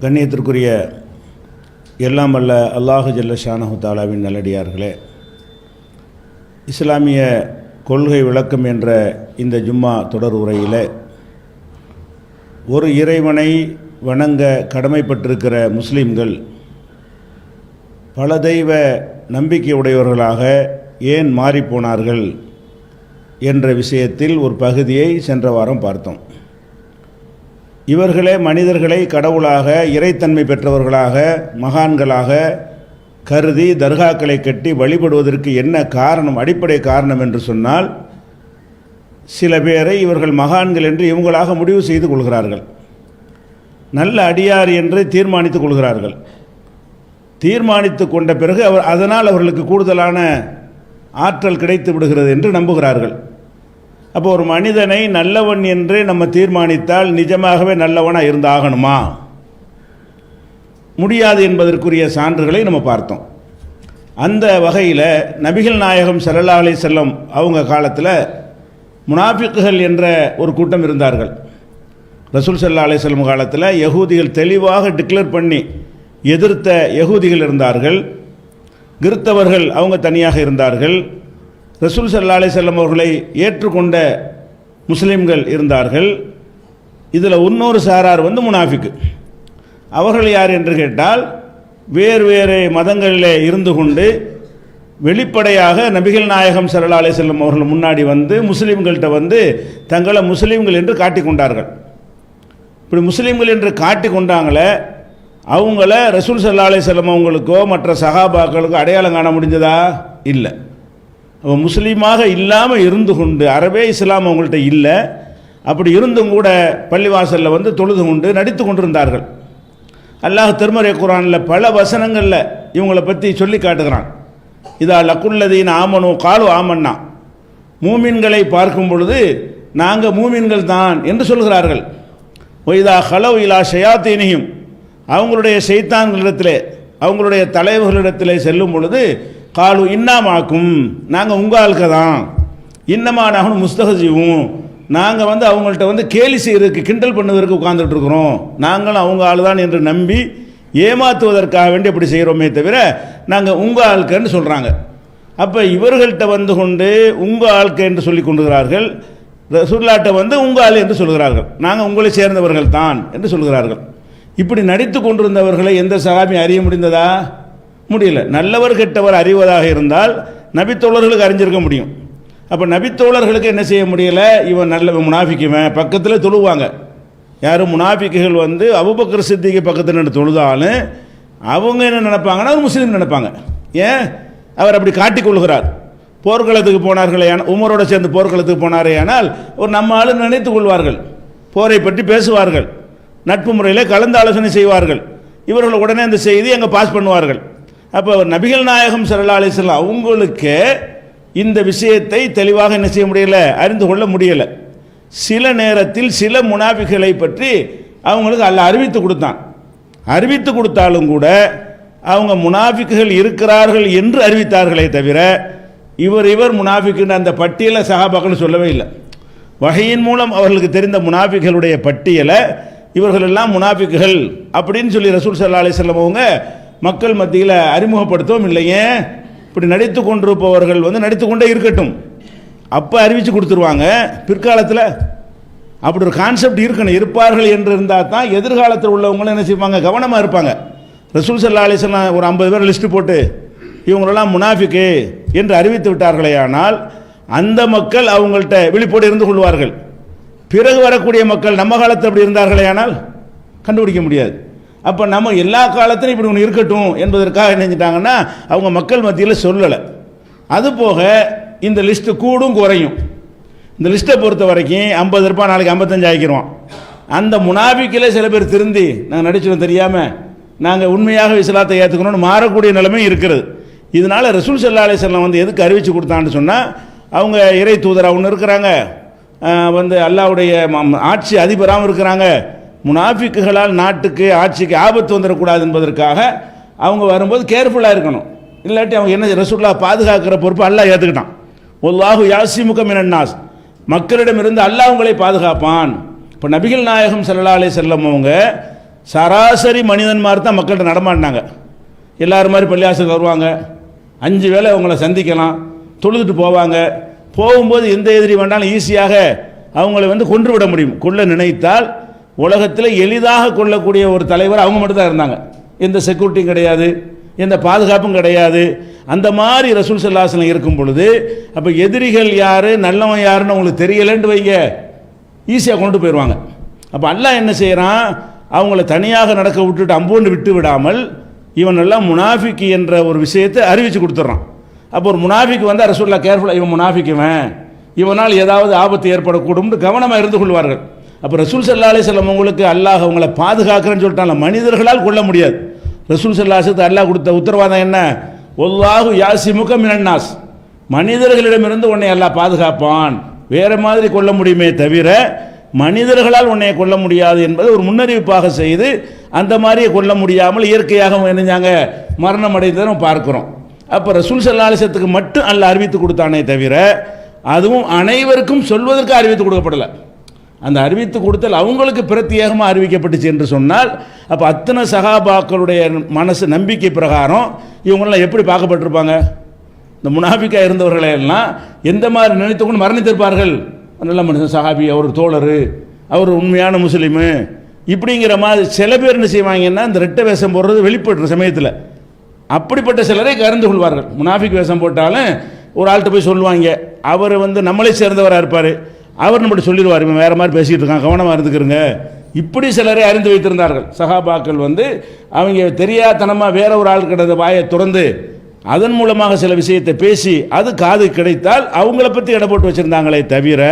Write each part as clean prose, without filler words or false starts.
கண்ணியத்திற்குரிய எல்லாம் வல்ல அல்லாஹு ஜல்ல ஷானஹு தஆலாவின் நல்லடியார்களே, இஸ்லாமிய கொள்கை விளக்கம் என்ற இந்த ஜும்மா தொடர் உரையில் ஒரு இறைவனை வணங்க கடமைப்பட்டிருக்கிற முஸ்லீம்கள் பல தெய்வ நம்பிக்கை உடையவர்களாக ஏன் மாறிப்போனார்கள் என்ற விஷயத்தில் ஒரு பகுதியை சென்ற வாரம் பார்த்தோம். இவர்களே மனிதர்களை கடவுளாக இறைத்தன்மை பெற்றவர்களாக மகான்களாக கருதி தர்காக்களை கட்டி வழிபடுவதற்கு என்ன காரணம், அடிப்படை காரணம் என்று சொன்னால், சில பேரை இவர்கள் மகான்கள் என்று இவங்களாக முடிவு செய்து கொள்கிறார்கள். நல்ல அடியார் என்று தீர்மானித்து கொள்கிறார்கள். தீர்மானித்து கொண்ட பிறகு அதனால் அவர்களுக்கு கூடுதலான ஆற்றல் கிடைத்து விடுகிறது என்று நம்புகிறார்கள். அப்போ ஒரு மனிதனை நல்லவன் என்று நம்ம தீர்மானித்தால் நிஜமாகவே நல்லவனாக இருந்தாகணுமா? முடியாது என்பதற்குரிய சான்றுகளை நம்ம பார்த்தோம். அந்த வகையில் நபிகள் நாயகம் ஸல்லல்லாஹு அலைஹி வஸல்லம் அவங்க காலத்தில் முனாஃபிக்குகள் என்ற ஒரு கூட்டம் இருந்தார்கள். ரசூல் ஸல்லல்லாஹு அலைஹி வஸல்லம் காலத்தில் யகூதிகள் தெளிவாக டிக்ளேர் பண்ணி எதிர்த்த யகூதிகள் இருந்தார்கள். கிறித்தவர்கள் அவங்க தனியாக இருந்தார்கள். ரசூல் ஸல்லல்லாஹு அலைஹி வஸல்லம் அவர்களை ஏற்றுக்கொண்ட முஸ்லீம்கள் இருந்தார்கள். இதில் இன்னொரு சாரார் முனாஃபிக்கு. அவர்கள் யார் என்று கேட்டால், வேறு வேறு மதங்களில் இருந்து கொண்டு வெளிப்படையாக நபிகள் நாயகம் ஸல்லல்லாஹு அலைஹி வஸல்லம் அவர்கள் முன்னாடி முஸ்லீம்கள்கிட்ட தங்களை முஸ்லீம்கள் என்று காட்டிக்கொண்டார்கள். இப்படி முஸ்லீம்கள் என்று காட்டிக்கொண்டாங்களே, அவங்கள ரசூல் ஸல்லல்லாஹு அலைஹி வஸல்லம் அவங்களுக்கோ மற்ற சஹாபாக்களுக்கோ அடையாளம் காண முடிஞ்சதா? இல்லை. முஸ்லீமாக இல்லாமல் இருந்து கொண்டு, அறவே இஸ்லாம் அவங்கள்ட்ட இல்லை, அப்படி இருந்தும் கூட பள்ளிவாசலில் தொழுது கொண்டு நடித்து கொண்டிருந்தார்கள். அல்லாஹ் திருமறை குர்ஆனில் பல வசனங்களில் இவங்களை பற்றி சொல்லி காட்டுகிறான். இதா லக்குல்லதீன ஆமனு காலு ஆமன்னா, மூமின்களை பார்க்கும் பொழுது நாங்கள் மூமின்கள் தான் என்று சொல்கிறார்கள். ஒய்தா ஹலவ் இலா ஷயாத்தீனியும், அவங்களுடைய ஷைத்தான்களிடத்திலே அவங்களுடைய தலைவர்களிடத்திலே செல்லும் பொழுது காலு இன்னாமாக்கும், நாங்கள் உங்கள் ஆளுக்க தான், இன்னமா நாங்கள் முஸ்தகஜீவும், நாங்கள் அவங்கள்ட்ட கேலி செய்கிறதுக்கு கிண்டல் பண்ணுவதற்கு உட்கார்ந்துட்டு இருக்கிறோம், நாங்களும் அவங்க ஆள் தான் என்று நம்பி ஏமாற்றுவதற்காக வேண்டி அப்படி செய்கிறோமே தவிர நாங்கள் உங்கள் ஆளுக்கன்னு சொல்கிறாங்க. அப்போ இவர்கள்ட்ட கொண்டு உங்கள் ஆளுக்க என்று சொல்லி கொண்டுகிறார்கள். ரசூலுல்லாஹ்ட்ட உங்கள் ஆள் என்று சொல்கிறார்கள். நாங்கள் உங்களை சேர்ந்தவர்கள் தான் என்று சொல்கிறார்கள். இப்படி நடித்து கொண்டிருந்தவர்களை எந்த சஹாபி அறிய முடிந்ததா? முடியல. நல்லவர் கெட்டவர் அறிவதாக இருந்தால் நபித்தோழர்களுக்கு அறிஞ்சிருக்க முடியும். அப்போ நபித்தோழர்களுக்கு என்ன செய்ய முடியல? இவன் நல்ல முனாஃபிக்குவன் பக்கத்தில் தொழுவாங்க. யாரும் முனாஃபிக்குகள் அபூபக்கர் சித்திக்கு பக்கத்தில் நின்று தொழுதாலும் அவங்க என்ன நினைப்பாங்கன்னா ஒரு முஸ்லீம் நினைப்பாங்க. ஏன்? அவர் அப்படி காட்டிக்கொள்கிறார். போர்க்களத்துக்கு போனார்களே, உமரோட சேர்ந்து போர்க்களத்துக்கு போனாரே ஆனால் ஒரு நம்ம ஆளு நினைத்து கொள்வார்கள். போரை பற்றி பேசுவார்கள், நட்பு முறையில் கலந்து ஆலோசனை செய்வார்கள். இவர்கள் உடனே அந்த செய்தி அங்கே பாஸ் பண்ணுவார்கள். அப்போ நபிகள் நாயகம் ஸல்லல்லாஹு அலைஹி வஸல்லம் அவங்களுக்கு இந்த விஷயத்தை தெளிவாக என்ன செய்ய முடியல, அறிந்து கொள்ள முடியலை. சில நேரத்தில் சில முனாஃபிக்குகளை பற்றி அவங்களுக்கு அல்லாஹ் அறிவித்து கொடுத்தான். அறிவித்து கொடுத்தாலும் கூட அவங்க முனாஃபிக்குகள் இருக்கிறார்கள் என்று அறிவித்தார்களே தவிர இவர் முனாஃபிக்குன்னு அந்த பட்டியலை சஹாபாக்கள் சொல்லவே இல்லை. வஹீயின் மூலம் அவர்களுக்கு தெரிந்த முனாஃபிக்குகளுடைய பட்டியலை இவர்கள் எல்லாம் முனாஃபிக்குகள் அப்படின்னு சொல்லி ரசூல் ஸல்லல்லாஹு அலைஹி வஸல்லம் அவங்க மக்கள் மத்தியில் அறிமுகப்படுத்தவும் இல்லையே. இப்படி நடித்து கொண்டிருப்பவர்கள் நடித்து கொண்டே இருக்கட்டும், அப்போ அறிவித்து கொடுத்துருவாங்க. பிற்காலத்தில் அப்படி ஒரு கான்செப்ட் இருக்கணும், இருப்பார்கள் என்று இருந்தால் தான் எதிர்காலத்தில் உள்ளவங்களும் என்ன செய்வாங்க, கவனமாக இருப்பாங்க. ரசூல் ஸல்லல்லாஹு அலைஹி வஸல்லம் ஒரு 50 பேர் லிஸ்ட்டு போட்டு இவங்களெல்லாம் முனாஃபிக்கு என்று அறிவித்து விட்டார்களே, ஆனால் அந்த மக்கள் அவங்கள்ட்ட விழிப்போடு இருந்து கொள்வார்கள். பிறகு வரக்கூடிய மக்கள் நம்ம காலத்தில் அப்படி இருந்தார்களே ஆனால் கண்டுபிடிக்க முடியாது. அப்போ நம்ம எல்லா காலத்திலும் இப்படி ஒன்று இருக்கட்டும் என்பதற்காக நினைச்சிட்டாங்கன்னா அவங்க மக்கள் மத்தியில் சொல்லலை. அதுபோக இந்த லிஸ்ட்டு கூடும் குறையும். இந்த லிஸ்ட்டை பொறுத்த வரைக்கும் 50 இருப்பான், நாளைக்கு 55 ஆகிக்கிறோம். அந்த முனாஃபிக்கிலே சில பேர் திருந்தி நாங்கள் நடிச்சிடும் தெரியாமல் நாங்கள் உண்மையாக இஸ்லாத்தை ஏற்றுக்கணும்னு மாறக்கூடிய நிலைமை இருக்கிறது. இதனால் ரசூல் ஸல்லல்லாஹு அலைஹி வஸல்லம் எதுக்கு அறிவித்து கொடுத்தான்னு சொன்னால், அவங்க இறை தூதராக ஒன்று இருக்கிறாங்க, அல்லாஹ்வுடைய ஆட்சி அதிபராகவும் இருக்கிறாங்க. முனாஃபிக்குகளால் நாட்டுக்கு ஆட்சிக்கு ஆபத்து வந்துடக்கூடாது என்பதற்காக அவங்க வரும்போது கேர்ஃபுல்லாக இருக்கணும். இல்லாட்டி அவங்க என்ன, ரசூலுல்லாஹ் பாதுகாக்கிற பொறுப்பு அல்லாஹ் ஏற்றுக்கிட்டான். வல்லாஹு யாசிமுக மினன் நாஸ், மக்களிடமிருந்து அல்லாஹ் உங்களை பாதுகாப்பான். இப்போ நபிகள் நாயகம் ஸல்லல்லாஹு அலைஹி வஸல்லம் அவங்க சராசரி மனிதன்மார் தான் மக்கள்கிட்ட நடமாடினாங்க. எல்லாரும் மாதிரி பள்ளியாசலுக்கு வருவாங்க, 5 வேளை அவங்கள சந்திக்கலாம், தொழுதுட்டு போவாங்க. போகும்போது எந்த எதிரி வேண்டாலும் ஈஸியாக அவங்களை கொன்று விட முடியும். கொல்ல நினைத்தால் உலகத்தில் எளிதாக கொள்ளக்கூடிய ஒரு தலைவர் அவங்க மட்டும் தான் இருந்தாங்க. எந்த செக்யூரிட்டியும் கிடையாது, எந்த பாதுகாப்பும் கிடையாது. அந்த மாதிரி ரசூல் ஸல்லல்லாஹு அலைஹி வஸல்லம் இருக்கும் பொழுது அப்போ எதிரிகள் யார் நல்லவன் யாருன்னு அவங்களுக்கு தெரியலன்னு வைங்க, ஈஸியாக கொண்டு போயிடுவாங்க. அப்போ அல்லாஹ் என்ன செய்கிறான், அவங்கள தனியாக நடக்க விட்டுட்டு அம்போண்டு விட்டு விடாமல் இவன் எல்லாம் முனாஃபிக் என்ற ஒரு விஷயத்தை அறிவித்து கொடுத்துட்றான். அப்போ ஒரு முனாஃபிக் வந்தால் ரசூலுல்லாஹ் கேர்ஃபுல்லாக இவன் முனாஃபிக்குவன், இவனால் ஏதாவது ஆபத்து ஏற்படக்கூடும்னு கவனமாக இருந்து கொள்வார்கள். அப்போ ரசூல் ஸல்லல்லாஹு அலைஹி வஸல்லம் உங்களுக்கு அல்லாஹ் அவங்கள பாதுகாக்கிறேன்னு சொல்லிட்டாங்க. மனிதர்களால் கொள்ள முடியாது. ரசூல் ஸல்லல்லாஹு அலைஹி வஸல்லம் அல்லாஹ் கொடுத்த உத்தரவாதம் என்ன, வல்லாஹு யாசிமுக மினன் நாஸ், மனிதர்களிடமிருந்து உன்னை அல்லாஹ் பாதுகாப்பான். வேறு மாதிரி கொள்ள முடியுமே தவிர மனிதர்களால் உன்னை கொள்ள முடியாது என்பதை ஒரு முன்னறிவிப்பாக செய்து அந்த மாதிரியே கொள்ள முடியாமல் இயற்கையாக என்னஞ்சாங்க மரணம் அடைந்ததை நம்ம பார்க்குறோம். அப்போ ரசூல் ஸல்லல்லாஹு அலைஹி வஸல்லத்துக்கு மட்டும் அல்லாஹ் அறிவித்து கொடுத்தானே தவிர அதுவும் அனைவருக்கும் சொல்வதற்கு அறிவித்து கொடுக்கப்படலை. அந்த அறிவித்து கொடுத்தல் அவங்களுக்கு பிரத்யேகமாக அறிவிக்கப்பட்டுச்சு என்று சொன்னால் அப்போ அத்தனை சஹாபாக்களுடைய மனசு நம்பிக்கை பிரகாரம் இவங்களாம் எப்படி பார்க்கப்பட்டிருப்பாங்க? இந்த முனாஃபிக்காக இருந்தவர்களை எல்லாம் எந்த மாதிரி நினைத்துக்கொண்டு மரணித்திருப்பார்கள்? நல்ல மனுஷன் சஹாபி, அவர் தோழர், அவர் உண்மையான முஸ்லீமு இப்படிங்கிற மாதிரி சில பேர் என்ன செய்வாங்கன்னா இந்த ரெட்டை வேஷம் போடுறது வெளிப்படுற சமயத்தில் அப்படிப்பட்ட சிலரை கறந்து கொள்வார்கள். முனாஃபிக் வேஷம் போட்டாலும் ஒரு ஆள்கிட்ட போய் சொல்லுவாங்க, அவர் நம்மளை சேர்ந்தவராக இருப்பார், அவர் நம்மகிட்ட சொல்லிடுவார் இவன் வேறு மாதிரி பேசிகிட்டு இருக்கான், கவனமாக இருந்துக்கிறங்க. இப்படி சிலரை அறிந்து வைத்திருந்தார்கள். சஹாபாக்கள் அவங்க தெரியாதனமாக வேற ஒரு ஆள் கிட்ட வாயை திறந்து அதன் மூலமாக சில விஷயத்தை பேசி அது காது கிடைத்தால் அவங்கள பற்றி எடை போட்டு வச்சுருந்தாங்களே தவிர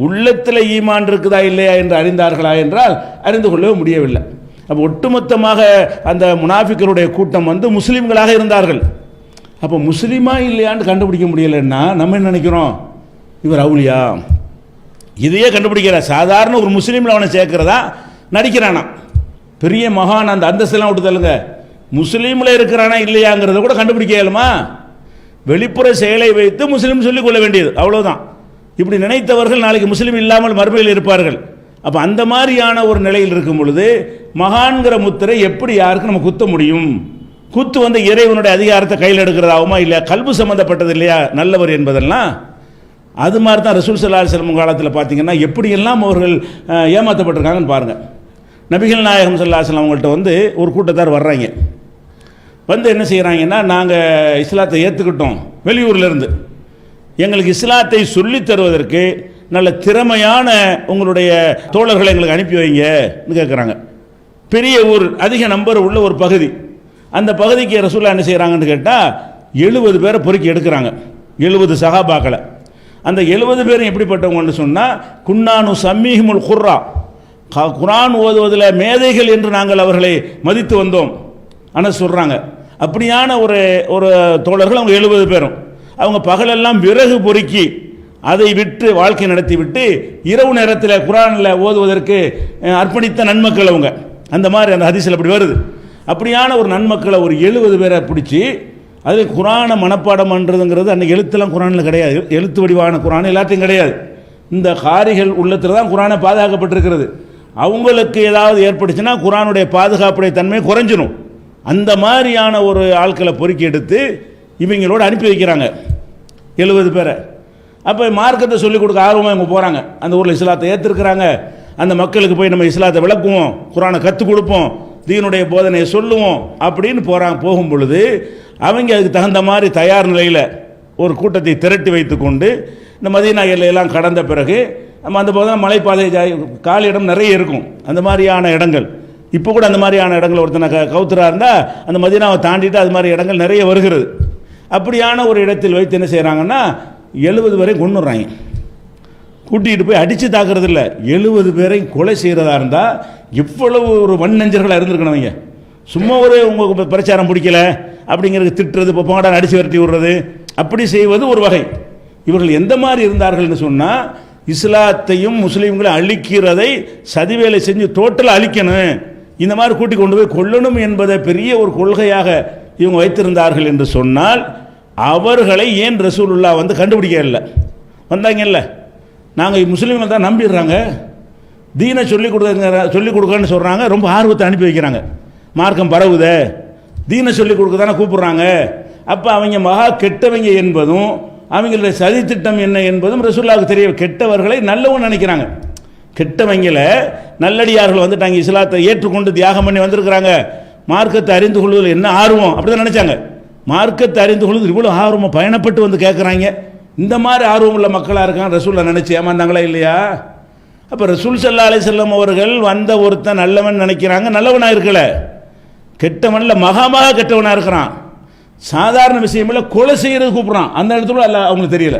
உள்ளத்தில் ஈமான் இருக்குதா இல்லையா என்று அறிந்தார்களா என்றால் அறிந்து கொள்ளவே முடியவில்லை. அப்போ ஒட்டுமொத்தமாக அந்த முனாஃபிக்கருடைய கூட்டம் முஸ்லீம்களாக இருந்தார்கள். அப்போ முஸ்லீமா இல்லையான்னு கண்டுபிடிக்க முடியலைன்னா நம்ம என்ன நினைக்கிறோம், இவர் அவுலியா, இதையே கண்டுபிடிக்கிற சாதாரண ஒரு முஸ்லீமில் அவனை சேர்க்கிறதா நடிக்கிறானா, பெரிய மகான் அந்த அந்தஸ்தெல்லாம் விட்டு தள்ளுங்க, முஸ்லீமில் இருக்கிறானா இல்லையாங்கிறத கூட கண்டுபிடிக்க இயலுமா? வெளிப்புற செயலை வைத்து முஸ்லீம் சொல்லிக் கொள்ள வேண்டியது அவ்வளோதான். இப்படி நினைத்தவர்கள் நாளைக்கு முஸ்லீம் இல்லாமல் மறுமையில் இருப்பார்கள். அப்போ அந்த மாதிரியான ஒரு நிலையில் இருக்கும் பொழுது மகான்கிற முத்திரை எப்படி யாருக்கு நம்ம குத்த முடியும்? குத்து இறைவனுடைய அதிகாரத்தை கையில் எடுக்கிறதாகுமா இல்லையா? கல்பு சம்மந்தப்பட்டது இல்லையா நல்லவர் என்பதெல்லாம்? அது மாதிரி தான் ரசூல் ஸல்லல்லாஹு அலைஹி வஸல்லம் காலத்தில் பார்த்தீங்கன்னா எப்படியெல்லாம் அவர்கள் ஏமாற்றப்பட்டிருக்காங்கன்னு பாருங்கள். நபிகள் நாயகம் ஸல்லல்லாஹு அலைஹி வஸல்லம் அவங்கள்ட்ட ஒரு கூட்டத்தார் வர்றாங்க. என்ன செய்கிறாங்கன்னா, நாங்கள் இஸ்லாத்தை ஏற்றுக்கிட்டோம், வெளியூர்லேருந்து எங்களுக்கு இஸ்லாத்தை சொல்லித் தருவதற்கு நல்ல திறமையான உங்களுடைய தோழர்களை எங்களுக்கு அனுப்பி வைங்கன்னு கேட்குறாங்க. பெரிய ஊர், அதிக நம்பர் உள்ள ஒரு பகுதி. அந்த பகுதிக்கு ரசூலுல்லாஹ் என்ன செய்கிறாங்கன்னு கேட்டால் 70 பேரை பொறுக்கி எடுக்கிறாங்க, 70 சஹாபாக்களை. அந்த 70 பேரும் எப்படிப்பட்டவங்கன்னு சொன்னால் குன்னானு சம்மீஹிமுல் குர்ரா, குர்ஆன் ஓதுவதில் மேதைகள் என்று நாங்கள் அவர்களை மதித்து வந்தோம் ஆனால் சொல்கிறாங்க. அப்படியான ஒரு தோழர்கள் அவங்க 70 பேரும். அவங்க பகலெல்லாம் விறகு பொறுக்கி அதை விட்டு வாழ்க்கை நடத்தி விட்டு இரவு நேரத்தில் குர்ஆனில் ஓதுவதற்கு அர்ப்பணித்த நன்மக்கள் அவங்க. அந்த மாதிரி அந்த ஹதீஸில் அப்படி வருது. அப்படியான ஒரு நன்மக்களை ஒரு 70 பேரை பிடிச்சி அது குர்ஆனை மனப்பாடம் பண்ணுறதுங்கிறது அன்றைக்கி எழுத்துலாம் குர்ஆனில் கிடையாது, எழுத்து வடிவான குர்ஆன் எல்லாத்தையும் கிடையாது. இந்த காரிகள் உள்ளத்தில் தான் குர்ஆனை பாதுகாக்கப்பட்டிருக்கிறது. அவங்களுக்கு ஏதாவது ஏற்பட்டுச்சுன்னா குர்ஆனுடைய பாதுகாப்புடைய தன்மை குறைஞ்சிடும். அந்த மாதிரியான ஒரு ஆட்களை பொறுக்கி எடுத்து இவங்களோட அனுப்பி வைக்கிறாங்க 70 பேரை. அப்போ மார்க்கத்தை சொல்லிக் கொடுக்க ஆர்வமாக இவங்க போகிறாங்க. அந்த ஊரில் இஸ்லாத்தை ஏற்றிருக்கிறாங்க. அந்த மக்களுக்கு போய் நம்ம இஸ்லாத்தை விளக்குவோம், குர்ஆனை கற்றுக் கொடுப்போம், தீனுடைய போதனையை சொல்லுவோம் அப்படின்னு போகும் பொழுது அவங்க அதுக்கு தகுந்த மாதிரி தயார் நிலையில் ஒரு கூட்டத்தை திரட்டி வைத்து கொண்டு இந்த மதீனா எல்லையெல்லாம் கடந்த பிறகு நம்ம அந்த போது மலைப்பாதை காலி இடம் நிறைய இருக்கும். அந்த மாதிரியான இடங்கள் இப்போ கூட அந்த மாதிரியான இடங்கள் ஒருத்தனை கவுத்துறா இருந்தால் அந்த மதீனாவை தாண்டிட்டு அது மாதிரி இடங்கள் நிறைய வருகிறது. அப்படியான ஒரு இடத்தில் வைத்து என்ன செய்கிறாங்கன்னா 70 பேரையும் கொண்டுடுறாங்க. கூட்டிகிட்டு போய் அடித்து தாக்குறது இல்லை, 70 பேரையும் கொலை செய்கிறதா இருந்தால் எவ்வளவு ஒரு வன்னஞ்சர்களாக இருந்திருக்கணும். அவங்க சும்மா உங்களுக்கு பிரச்சாரம் பிடிக்கல அப்படிங்கிறது திட்டுறது, இப்போ போங்கடா அடித்து விரட்டி விடுறது, அப்படி செய்வது ஒரு வகை. இவர்கள் எந்த மாதிரி இருந்தார்கள்னு சொன்னால் இஸ்லாத்தையும் முஸ்லீம்களை அழிக்கிறதை சதிவேலை செஞ்சு டோட்டலாக அழிக்கணும், இந்த மாதிரி கூட்டி கொண்டு போய் கொல்லணும் என்பதை பெரிய ஒரு கொள்கையாக இவங்க வைத்திருந்தார்கள் என்று சொன்னால் அவர்களை ஏன் ரசூலுல்லாஹ் கண்டுபிடிக்க இல்லை? வந்தாங்கல்ல, நாங்கள் முஸ்லீம்கள் தான் நம்பிடுறாங்க, தீனை சொல்லிக் கொடுக்கன்னு சொல்கிறாங்க, ரொம்ப ஆர்வத்தை அனுப்பி வைக்கிறாங்க. மார்க்கம் பரவுதே, தீனை சொல்லிக் கொடுக்க தானே கூப்பிட்றாங்க. அப்போ அவங்க மகா கெட்டவங்க என்பதும் அவங்களுடைய சதித்திட்டம் என்ன என்பதும் ரசூலுல்லாஹ்வுக்கு தெரிய, கெட்டவர்களை நல்லவன் நினைக்கிறாங்க. கெட்டவங்கள நல்லடியார்கள் வந்துட்டாங்க, இஸ்லாத்தை ஏற்றுக்கொண்டு தியாகம் பண்ணி வந்திருக்கிறாங்க, மார்க்கத்தை அறிந்து கொள்வதில் என்ன ஆர்வம் அப்படிதான் நினைச்சாங்க. மார்க்கத்தை அறிந்து கொள்வது இவ்வளோ ஆர்வமாக பயணப்பட்டு வந்து கேட்குறாங்க, இந்த மாதிரி ஆர்வம் உள்ள மக்களாக இருக்காங்க ரசூலை நினச்சி ஏமாந்தாங்களா இல்லையா? அப்போ ரசூல் ஸல்லல்லாஹு அலைஹி வஸல்லம் அவர்கள் வந்த ஒருத்தன் நல்லவன் நினைக்கிறாங்க, நல்லவனாக இருக்கல, கெட்டவன்ல மகாமாக கெட்டவனாக இருக்கிறான். சாதாரண விஷயம் இல்லை, கொலை செய்கிறது கூப்பிட்றான். அந்த இடத்துல அல்ல அவங்களுக்கு தெரியல.